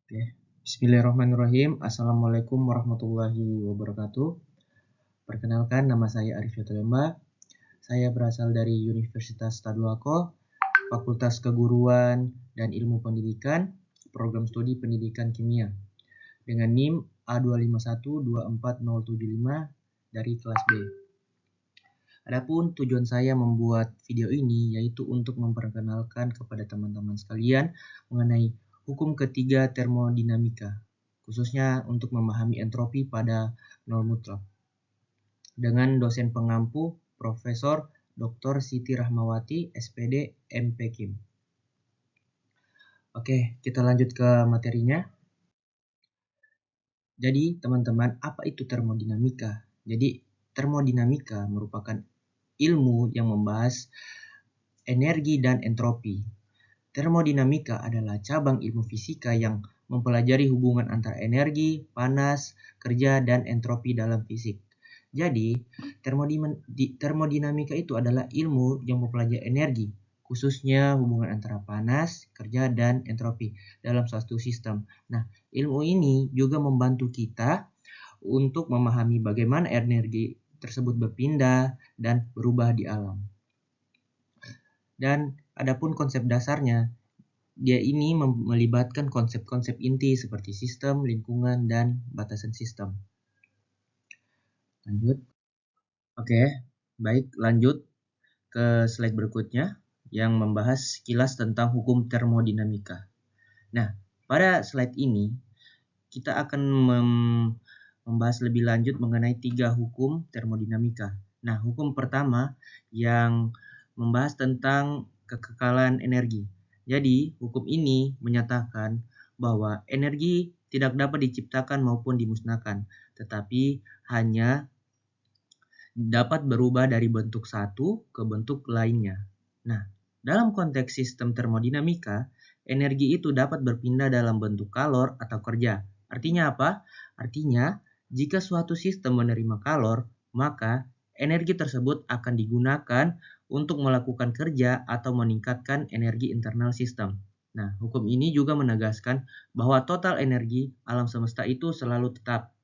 Oke. Bismillahirrahmanirrahim. Assalamualaikum warahmatullahi wabarakatuh. Perkenalkan, nama saya Arif Yotolemba. Saya berasal dari Universitas Tadulako, Fakultas Keguruan dan Ilmu Pendidikan, Program Studi Pendidikan Kimia, dengan NIM A25124075 dari kelas B. Adapun tujuan saya membuat video ini yaitu untuk memperkenalkan kepada teman-teman sekalian mengenai hukum ketiga termodinamika, khususnya untuk memahami entropi pada nol mutlak. Dengan dosen pengampu Profesor Dr. Siti Rahmawati, SPD, MP Kim. Oke, kita lanjut ke materinya. Jadi, teman-teman, apa itu termodinamika? Jadi, termodinamika merupakan ilmu yang membahas energi dan entropi. Termodinamika adalah cabang ilmu fisika yang mempelajari hubungan antara energi, panas, kerja, dan entropi dalam fisik. Jadi, termodinamika itu adalah ilmu yang mempelajari energi, khususnya hubungan antara panas, kerja, dan entropi dalam suatu sistem. Nah, ilmu ini juga membantu kita untuk memahami bagaimana energi tersebut berpindah dan berubah di alam. Dan adapun konsep dasarnya, dia ini melibatkan konsep-konsep inti seperti sistem, lingkungan, dan batasan sistem. Lanjut. Oke, baik, lanjut ke slide berikutnya yang membahas sekilas tentang hukum termodinamika. Nah, pada slide ini kita akan membahas lebih lanjut mengenai 3 hukum termodinamika. Nah, hukum pertama yang membahas tentang kekekalan energi. Jadi, hukum ini menyatakan bahwa energi tidak dapat diciptakan maupun dimusnahkan, tetapi hanya dapat berubah dari bentuk satu ke bentuk lainnya. Nah, dalam konteks sistem termodinamika, energi itu dapat berpindah dalam bentuk kalor atau kerja. Artinya apa? Artinya, jika suatu sistem menerima kalor, maka energi tersebut akan digunakan untuk melakukan kerja atau meningkatkan energi internal sistem. Nah, hukum ini juga menegaskan bahwa total energi alam semesta itu selalu tetap.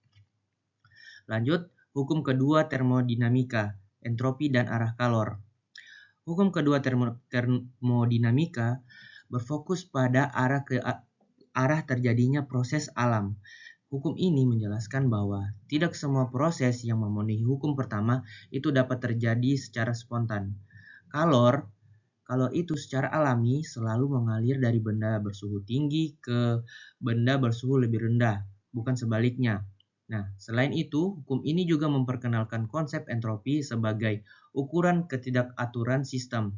Lanjut, hukum kedua termodinamika, entropi dan arah kalor. Hukum kedua termodinamika berfokus pada arah terjadinya proses alam. Hukum ini menjelaskan bahwa tidak semua proses yang memenuhi hukum pertama itu dapat terjadi secara spontan. Kalor itu secara alami selalu mengalir dari benda bersuhu tinggi ke benda bersuhu lebih rendah, bukan sebaliknya. Nah, selain itu, hukum ini juga memperkenalkan konsep entropi sebagai ukuran ketidakaturan sistem.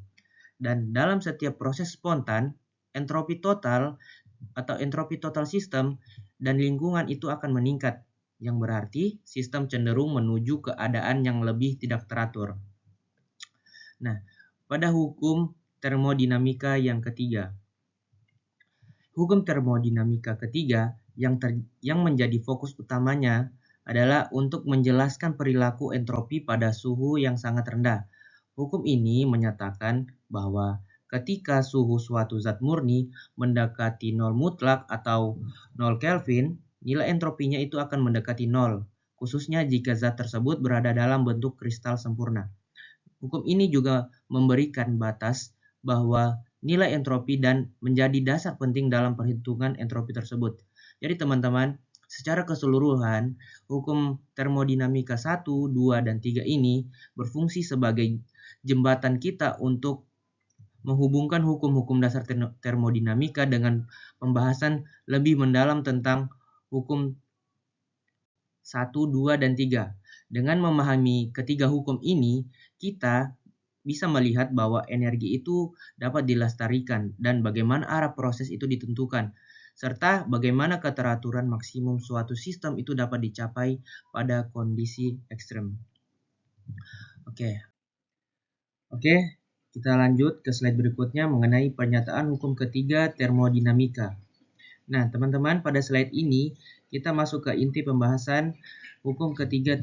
Dan dalam setiap proses spontan, entropi total sistem dan lingkungan itu akan meningkat, yang berarti sistem cenderung menuju keadaan yang lebih tidak teratur. Nah, pada hukum termodinamika yang ketiga. Hukum termodinamika ketiga yang menjadi fokus utamanya adalah untuk menjelaskan perilaku entropi pada suhu yang sangat rendah. Hukum ini menyatakan bahwa ketika suhu suatu zat murni mendekati nol mutlak atau 0 Kelvin, nilai entropinya itu akan mendekati nol, khususnya jika zat tersebut berada dalam bentuk kristal sempurna. Hukum ini juga memberikan batas bahwa nilai entropi dan menjadi dasar penting dalam perhitungan entropi tersebut. Jadi teman-teman, secara keseluruhan, hukum termodinamika 1, 2, dan 3 ini berfungsi sebagai jembatan kita untuk menghubungkan hukum-hukum dasar termodinamika dengan pembahasan lebih mendalam tentang hukum 1, 2, dan 3. Dengan memahami ketiga hukum ini, kita bisa melihat bahwa energi itu dapat dilestarikan dan bagaimana arah proses itu ditentukan, serta bagaimana keteraturan maksimum suatu sistem itu dapat dicapai pada kondisi ekstrem. Oke, kita lanjut ke slide berikutnya mengenai pernyataan hukum ketiga termodinamika. Nah, teman-teman, pada slide ini kita masuk ke inti pembahasan hukum ketiga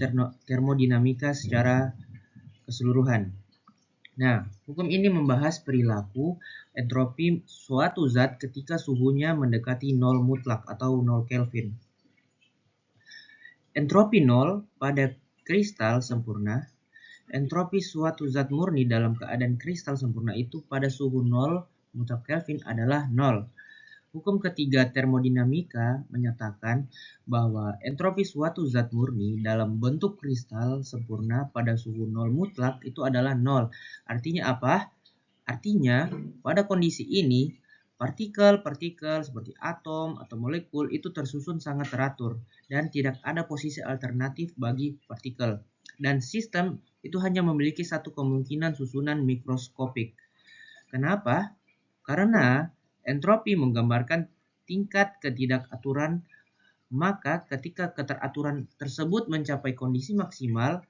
termodinamika secara keseluruhan. Nah, hukum ini membahas perilaku entropi suatu zat ketika suhunya mendekati 0 mutlak atau 0 Kelvin. Entropi 0 pada kristal sempurna. Entropi suatu zat murni dalam keadaan kristal sempurna itu pada suhu 0 mutlak Kelvin adalah 0. Hukum ketiga termodinamika menyatakan bahwa entropi suatu zat murni dalam bentuk kristal sempurna pada suhu 0 mutlak itu adalah 0. Artinya apa? Artinya, pada kondisi ini, partikel-partikel seperti atom atau molekul itu tersusun sangat teratur dan tidak ada posisi alternatif bagi partikel. Dan sistem itu hanya memiliki satu kemungkinan susunan mikroskopik. Kenapa? Karena entropi menggambarkan tingkat ketidakaturan, maka ketika keteraturan tersebut mencapai kondisi maksimal,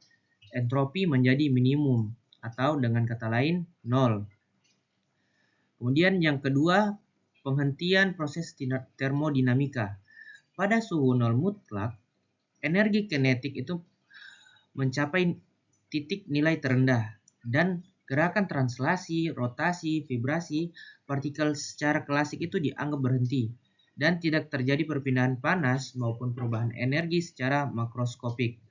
entropi menjadi minimum atau dengan kata lain 0. Kemudian yang kedua, penghentian proses termodinamika. Pada suhu 0 mutlak, energi kinetik itu mencapai titik nilai terendah dan gerakan translasi, rotasi, vibrasi partikel secara klasik itu dianggap berhenti dan tidak terjadi perpindahan panas maupun perubahan energi secara makroskopik.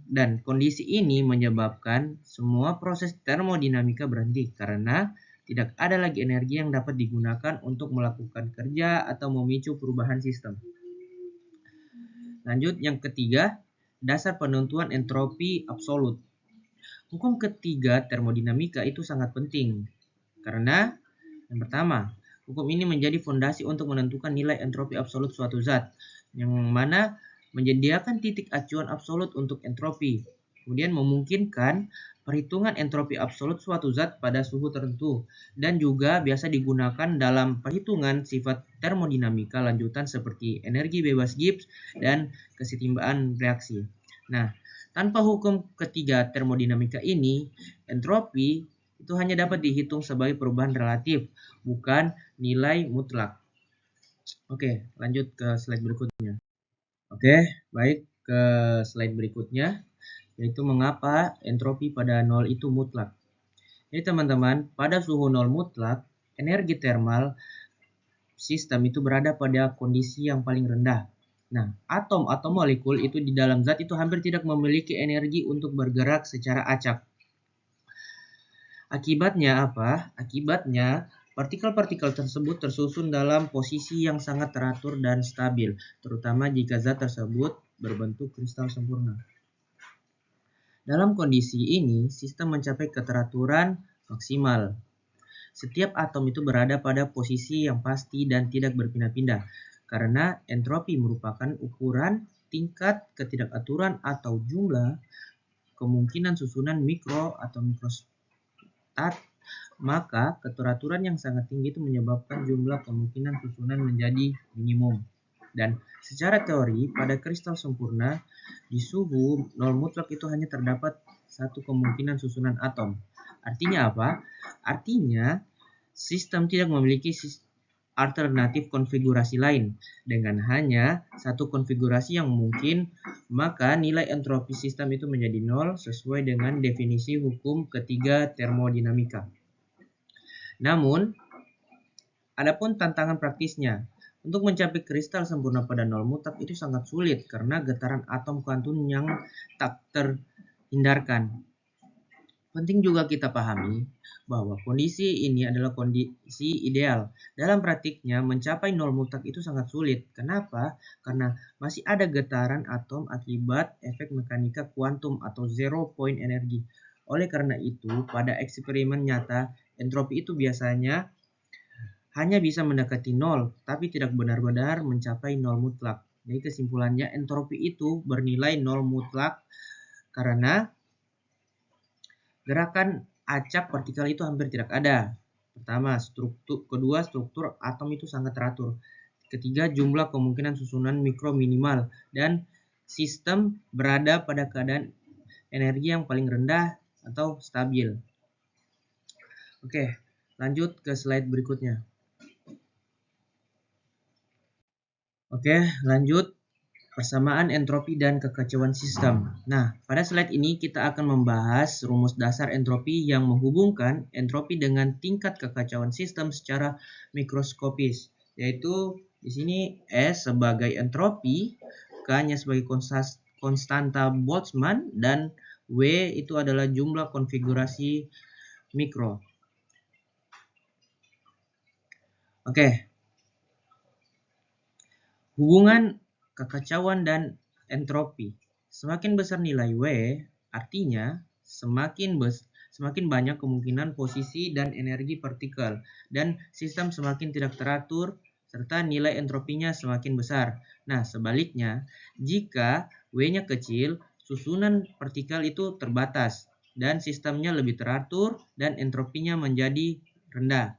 Dan kondisi ini menyebabkan semua proses termodinamika berhenti karena tidak ada lagi energi yang dapat digunakan untuk melakukan kerja atau memicu perubahan sistem. Lanjut yang ketiga, dasar penentuan entropi absolut. Hukum ketiga termodinamika itu sangat penting karena yang pertama, hukum ini menjadi fondasi untuk menentukan nilai entropi absolut suatu zat, yang mana menyediakan titik acuan absolut untuk entropi. Kemudian memungkinkan perhitungan entropi absolut suatu zat pada suhu tertentu dan juga biasa digunakan dalam perhitungan sifat termodinamika lanjutan seperti energi bebas Gibbs dan kesetimbaan reaksi. Nah, tanpa hukum ketiga termodinamika ini, entropi itu hanya dapat dihitung sebagai perubahan relatif, bukan nilai mutlak. Oke, lanjut ke slide berikutnya. Oke, baik, ke slide berikutnya, yaitu mengapa entropi pada 0 itu mutlak. Jadi teman-teman, pada suhu 0 mutlak, energi termal sistem itu berada pada kondisi yang paling rendah. Nah, atom atau molekul itu di dalam zat itu hampir tidak memiliki energi untuk bergerak secara acak. Akibatnya apa? Akibatnya partikel-partikel tersebut tersusun dalam posisi yang sangat teratur dan stabil, terutama jika zat tersebut berbentuk kristal sempurna. Dalam kondisi ini, sistem mencapai keteraturan maksimal. Setiap atom itu berada pada posisi yang pasti dan tidak berpindah-pindah, karena entropi merupakan ukuran tingkat ketidakaturan atau jumlah kemungkinan susunan mikro atau mikrostat. Maka keteraturan yang sangat tinggi itu menyebabkan jumlah kemungkinan susunan menjadi minimum. Dan secara teori, pada kristal sempurna, di suhu 0 mutlak itu hanya terdapat satu kemungkinan susunan atom. Artinya apa? Artinya, sistem tidak memiliki alternatif konfigurasi lain. Dengan hanya satu konfigurasi yang mungkin, maka nilai entropi sistem itu menjadi 0 sesuai dengan definisi hukum ketiga termodinamika. Namun, adapun tantangan praktisnya, untuk mencapai kristal sempurna pada 0 mutlak itu sangat sulit karena getaran atom kuantum yang tak terhindarkan. Penting juga kita pahami bahwa kondisi ini adalah kondisi ideal. Dalam praktiknya, mencapai 0 mutlak itu sangat sulit. Kenapa? Karena masih ada getaran atom akibat efek mekanika kuantum atau zero point energy. Oleh karena itu, pada eksperimen nyata, entropi itu biasanya hanya bisa mendekati 0, tapi tidak benar-benar mencapai 0 mutlak. Jadi kesimpulannya, entropi itu bernilai 0 mutlak karena gerakan acak partikel itu hampir tidak ada. Pertama, kedua, struktur atom itu sangat teratur. Ketiga, jumlah kemungkinan susunan mikro minimal. Dan sistem berada pada keadaan energi yang paling rendah atau stabil. Oke, lanjut ke slide berikutnya. Oke, lanjut. Persamaan entropi dan kekacauan sistem. Nah, pada slide ini kita akan membahas rumus dasar entropi yang menghubungkan entropi dengan tingkat kekacauan sistem secara mikroskopis, yaitu di sini S sebagai entropi, K-nya sebagai konstanta Boltzmann, dan W itu adalah jumlah konfigurasi mikro. Oke. Hubungan kekacauan dan entropi. Semakin besar nilai W, artinya semakin banyak kemungkinan posisi dan energi partikel, dan sistem semakin tidak teratur, serta nilai entropinya semakin besar. Nah, sebaliknya, jika W-nya kecil, susunan partikel itu terbatas, dan sistemnya lebih teratur, dan entropinya menjadi rendah.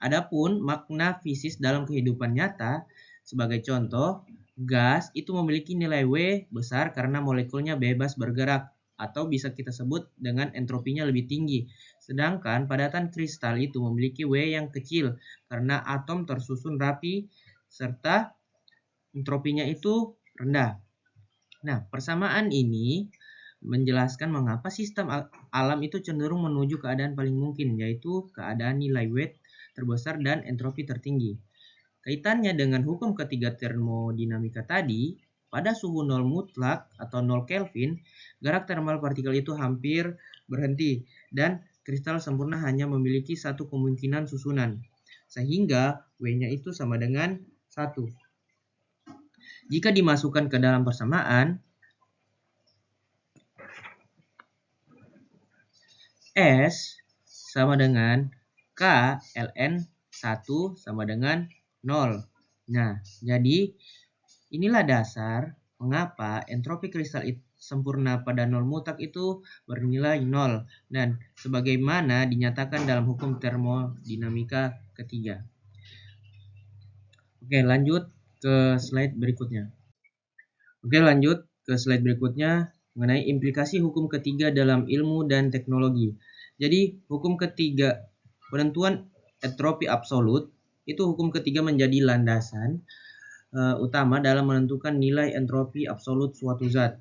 Adapun makna fisis dalam kehidupan nyata, sebagai contoh, gas itu memiliki nilai W besar karena molekulnya bebas bergerak, atau bisa kita sebut dengan entropinya lebih tinggi. Sedangkan padatan kristal itu memiliki W yang kecil karena atom tersusun rapi serta entropinya itu rendah. Nah, persamaan ini menjelaskan mengapa sistem alam itu cenderung menuju keadaan paling mungkin, yaitu keadaan nilai W terbesar dan entropi tertinggi. Kaitannya dengan hukum ketiga termodinamika tadi, pada suhu 0 mutlak atau 0 Kelvin, gerak termal partikel itu hampir berhenti dan kristal sempurna hanya memiliki satu kemungkinan susunan, sehingga W-nya itu sama dengan 1. Jika dimasukkan ke dalam persamaan, S sama dengan K ln 1 sama dengan 0. Nah, jadi inilah dasar mengapa entropi kristal sempurna pada 0 mutlak itu bernilai 0, dan sebagaimana dinyatakan dalam hukum termodinamika ketiga. Oke, lanjut ke slide berikutnya. Mengenai implikasi hukum ketiga dalam ilmu dan teknologi. Jadi, hukum ketiga, penentuan entropi absolut, itu hukum ketiga menjadi landasan utama dalam menentukan nilai entropi absolut suatu zat.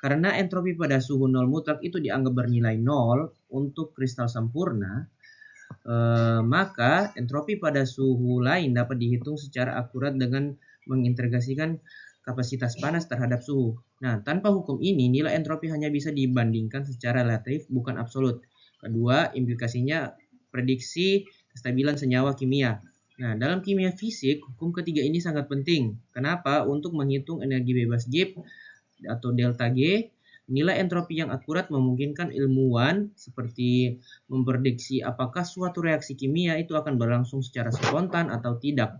Karena entropi pada suhu 0 mutlak itu dianggap bernilai 0 untuk kristal sempurna, maka entropi pada suhu lain dapat dihitung secara akurat dengan mengintegrasikan kapasitas panas terhadap suhu. Nah, tanpa hukum ini, nilai entropi hanya bisa dibandingkan secara relatif, bukan absolut. Kedua, implikasinya prediksi kestabilan senyawa kimia. Nah, dalam kimia fisik, hukum ketiga ini sangat penting. Kenapa? Untuk menghitung energi bebas Gibbs atau delta G, nilai entropi yang akurat memungkinkan ilmuwan seperti memprediksi apakah suatu reaksi kimia itu akan berlangsung secara spontan atau tidak.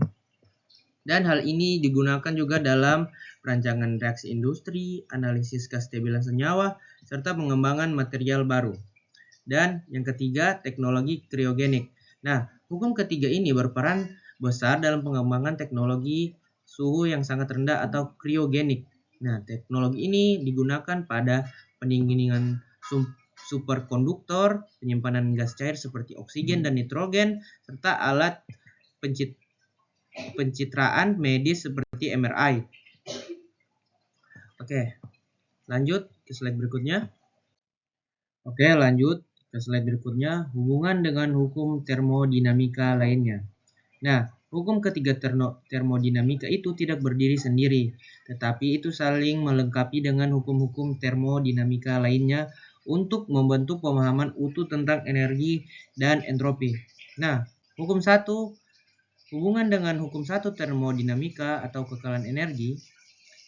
Dan hal ini digunakan juga dalam perancangan reaksi industri, analisis kestabilan senyawa, serta pengembangan material baru. Dan yang ketiga, teknologi kriogenik. Nah, hukum ketiga ini berperan besar dalam pengembangan teknologi suhu yang sangat rendah atau kriogenik. Nah, teknologi ini digunakan pada pendinginan superkonduktor, penyimpanan gas cair seperti oksigen dan nitrogen, serta alat pencitraan medis seperti MRI. Oke, lanjut ke slide berikutnya. Hubungan dengan hukum termodinamika lainnya. Nah, hukum ketiga termodinamika itu tidak berdiri sendiri, tetapi itu saling melengkapi dengan hukum-hukum termodinamika lainnya untuk membentuk pemahaman utuh tentang energi dan entropi. Nah, hubungan dengan hukum 1 termodinamika atau kekalan energi.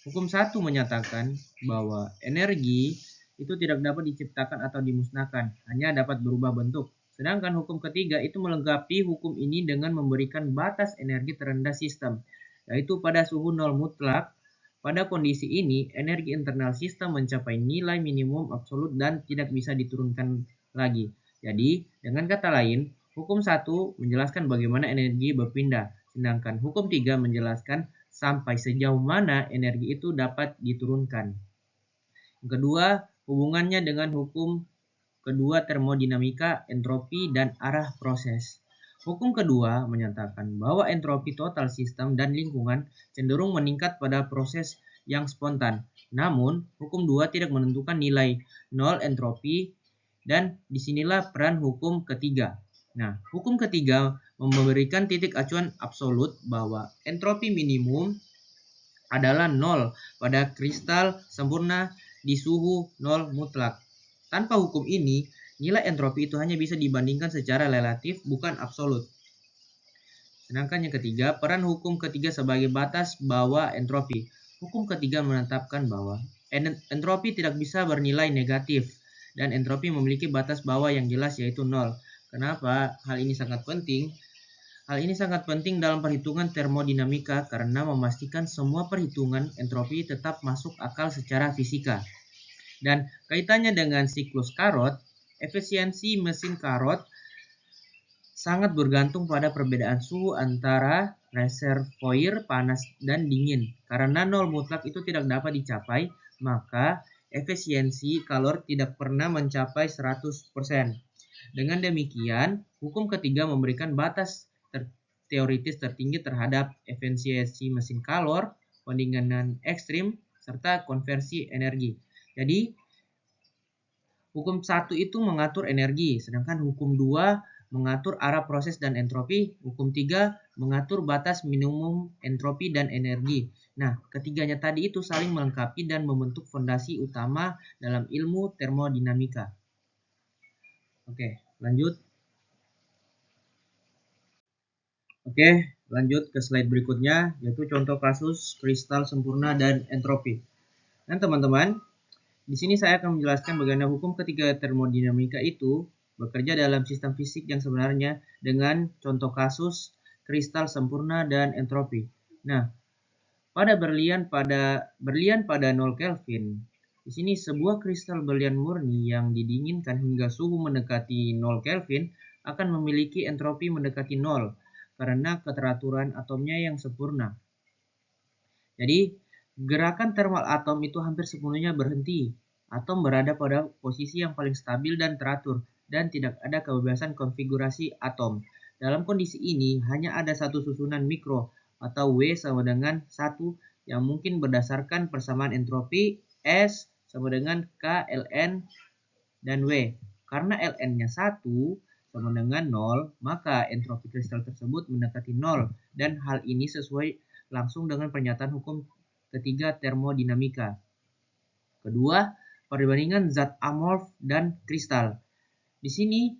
Hukum 1 menyatakan bahwa energi itu tidak dapat diciptakan atau dimusnahkan, hanya dapat berubah bentuk. Sedangkan hukum ketiga itu melengkapi hukum ini dengan memberikan batas energi terendah sistem, yaitu pada suhu 0 mutlak. Pada kondisi ini, energi internal sistem mencapai nilai minimum absolut dan tidak bisa diturunkan lagi. Jadi, dengan kata lain, hukum 1 menjelaskan bagaimana energi berpindah, sedangkan hukum 3 menjelaskan sampai sejauh mana energi itu dapat diturunkan. Kedua, hubungannya dengan hukum kedua termodinamika, entropi, dan arah proses. Hukum kedua menyatakan bahwa entropi total sistem dan lingkungan cenderung meningkat pada proses yang spontan. Namun, hukum 2 tidak menentukan nilai nol entropi dan disinilah peran hukum ketiga. Nah, hukum ketiga memberikan titik acuan absolut bahwa entropi minimum adalah nol pada kristal sempurna di suhu nol mutlak. Tanpa hukum ini, nilai entropi itu hanya bisa dibandingkan secara relatif, bukan absolut. Sedangkan yang ketiga, peran hukum ketiga sebagai batas bawah entropi. Hukum ketiga menetapkan bahwa entropi tidak bisa bernilai negatif dan entropi memiliki batas bawah yang jelas yaitu nol. Kenapa hal ini sangat penting? Hal ini sangat penting dalam perhitungan termodinamika karena memastikan semua perhitungan entropi tetap masuk akal secara fisika. Dan kaitannya dengan siklus Carnot, efisiensi mesin Carnot sangat bergantung pada perbedaan suhu antara reservoir panas dan dingin. Karena nol mutlak itu tidak dapat dicapai, maka efisiensi kalor tidak pernah mencapai 100%. Dengan demikian, hukum ketiga memberikan batas teoritis tertinggi terhadap efisiensi mesin kalor, pendinginan ekstrim, serta konversi energi. Jadi, hukum 1 itu mengatur energi, sedangkan hukum 2 mengatur arah proses dan entropi, hukum 3 mengatur batas minimum entropi dan energi. Nah, ketiganya tadi itu saling melengkapi dan membentuk fondasi utama dalam ilmu termodinamika. Oke, lanjut. Oke, lanjut ke slide berikutnya, yaitu contoh kasus kristal sempurna dan entropi. Nah, teman-teman, di sini saya akan menjelaskan bagaimana hukum ketiga termodinamika itu bekerja dalam sistem fisik yang sebenarnya dengan contoh kasus kristal sempurna dan entropi. Nah, pada berlian pada 0 Kelvin, di sini sebuah kristal berlian murni yang didinginkan hingga suhu mendekati 0 Kelvin akan memiliki entropi mendekati 0 karena keteraturan atomnya yang sempurna. Jadi, gerakan termal atom itu hampir sepenuhnya berhenti. Atom berada pada posisi yang paling stabil dan teratur, dan tidak ada kebebasan konfigurasi atom. Dalam kondisi ini, hanya ada satu susunan mikro, atau W sama dengan 1, yang mungkin berdasarkan persamaan entropi S sama dengan K, Ln, dan W. Karena Ln-nya 1 sama dengan 0, maka entropi kristal tersebut mendekati 0, dan hal ini sesuai langsung dengan pernyataan hukum ketiga termodinamika. Kedua, perbandingan zat amorf dan kristal. Di sini,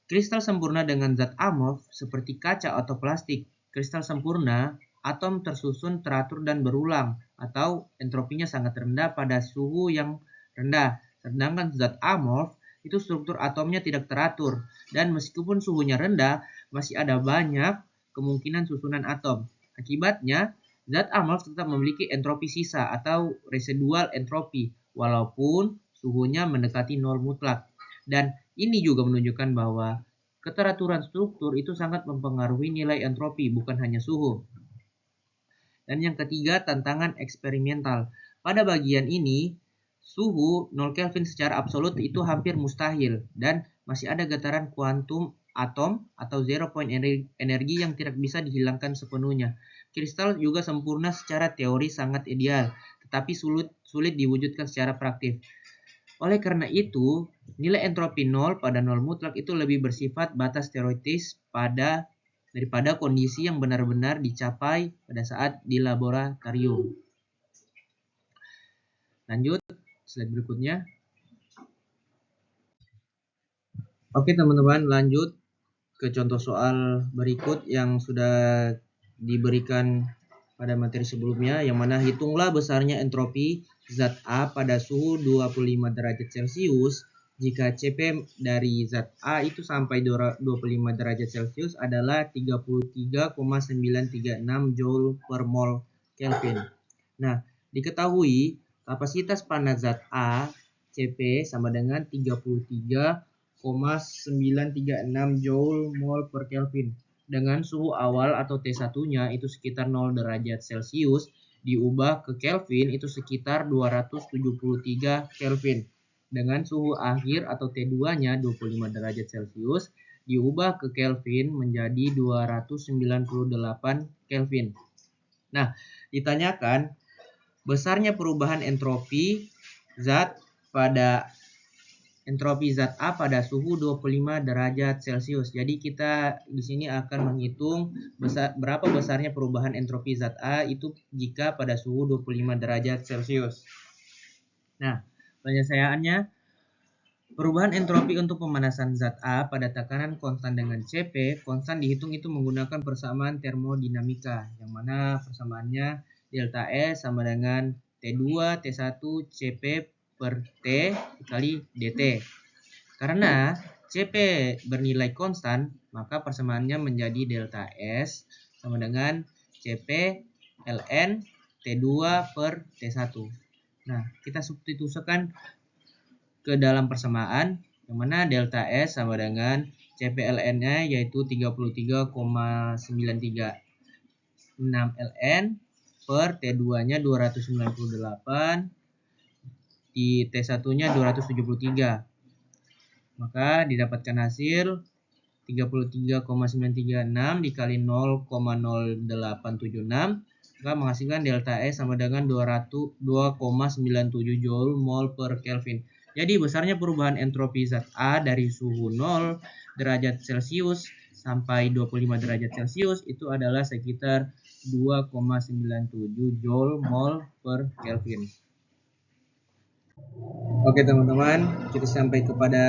kristal sempurna dengan zat amorf seperti kaca atau plastik. Kristal sempurna, atom tersusun teratur dan berulang, atau entropinya sangat rendah pada suhu yang rendah. Sedangkan zat amorf, itu struktur atomnya tidak teratur, dan meskipun suhunya rendah, masih ada banyak kemungkinan susunan atom. Akibatnya, zat amorf tetap memiliki entropi sisa atau residual entropi, walaupun suhunya mendekati nol mutlak. Dan ini juga menunjukkan bahwa keteraturan struktur itu sangat mempengaruhi nilai entropi, bukan hanya suhu. Dan yang ketiga, tantangan eksperimental. Pada bagian ini, suhu 0 Kelvin secara absolut itu hampir mustahil, dan masih ada getaran kuantum atom atau zero point energi yang tidak bisa dihilangkan sepenuhnya. Kristal juga sempurna secara teori sangat ideal, tetapi sulit diwujudkan secara praktis. Oleh karena itu, nilai entropi 0 pada 0 mutlak itu lebih bersifat batas teoritis daripada kondisi yang benar-benar dicapai pada saat di laboratorium. Lanjut, slide berikutnya. Oke teman-teman, lanjut ke contoh soal berikut yang sudah diberikan pada materi sebelumnya, yang mana hitunglah besarnya entropi zat A pada suhu 25 derajat Celcius jika Cp dari zat A itu sampai 25 derajat Celcius adalah 33,936 Joule per mol Kelvin. Nah, diketahui kapasitas panas zat A Cp sama dengan 33,936 Joule mol per Kelvin. Dengan suhu awal atau T1-nya itu sekitar 0 derajat Celcius, diubah ke Kelvin itu sekitar 273 Kelvin. Dengan suhu akhir atau T2-nya 25 derajat Celcius, diubah ke Kelvin menjadi 298 Kelvin. Nah, ditanyakan besarnya perubahan entropi zat A pada suhu 25 derajat Celcius. Jadi kita di sini akan menghitung berapa besarnya perubahan entropi zat A itu jika pada suhu 25 derajat Celcius. Nah, penyelesaiannya, perubahan entropi untuk pemanasan zat A pada tekanan konstan dengan Cp konstan dihitung itu menggunakan persamaan termodinamika, yang mana persamaannya delta S sama dengan T2 T1 Cp per T dikali dt. Karena Cp bernilai konstan, maka persamaannya menjadi delta S sama dengan Cp ln T2 per T1. Nah, kita substitusikan ke dalam persamaan, yang mana delta S sama dengan CPLN-nya yaitu 33,936 ln per T2-nya 298, di T1-nya 273. Maka didapatkan hasil 33,936 dikali 0,0876, maka menghasilkan delta S sama dengan 2,97 Joule mol per Kelvin. Jadi besarnya perubahan entropi zat A dari suhu 0 derajat Celcius sampai 25 derajat Celcius itu adalah sekitar 2,97 Joule mol per Kelvin. Oke teman-teman, kita sampai kepada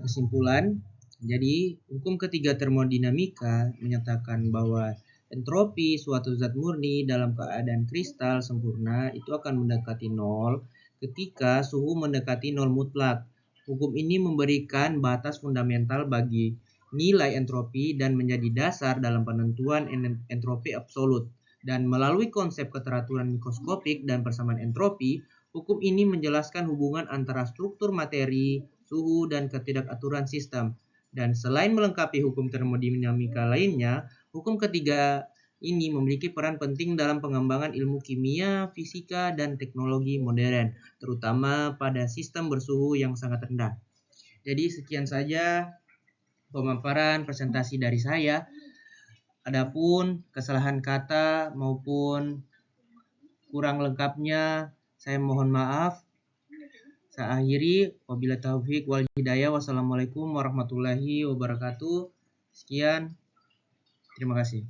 kesimpulan. Jadi, hukum ketiga termodinamika menyatakan bahwa entropi suatu zat murni dalam keadaan kristal sempurna itu akan mendekati nol ketika suhu mendekati nol mutlak. Hukum ini memberikan batas fundamental bagi nilai entropi dan menjadi dasar dalam penentuan entropi absolut. Dan melalui konsep keteraturan mikroskopik dan persamaan entropi, hukum ini menjelaskan hubungan antara struktur materi, suhu, dan ketidakaturan sistem. Dan selain melengkapi hukum termodinamika lainnya, hukum ketiga ini memiliki peran penting dalam pengembangan ilmu kimia, fisika, dan teknologi modern, terutama pada sistem bersuhu yang sangat rendah. Jadi sekian saja pemaparan presentasi dari saya. Adapun kesalahan kata maupun kurang lengkapnya, saya mohon maaf. Saya akhiri, wabillahi taufik wal hidayah. Wassalamualaikum warahmatullahi wabarakatuh. Sekian, terima kasih.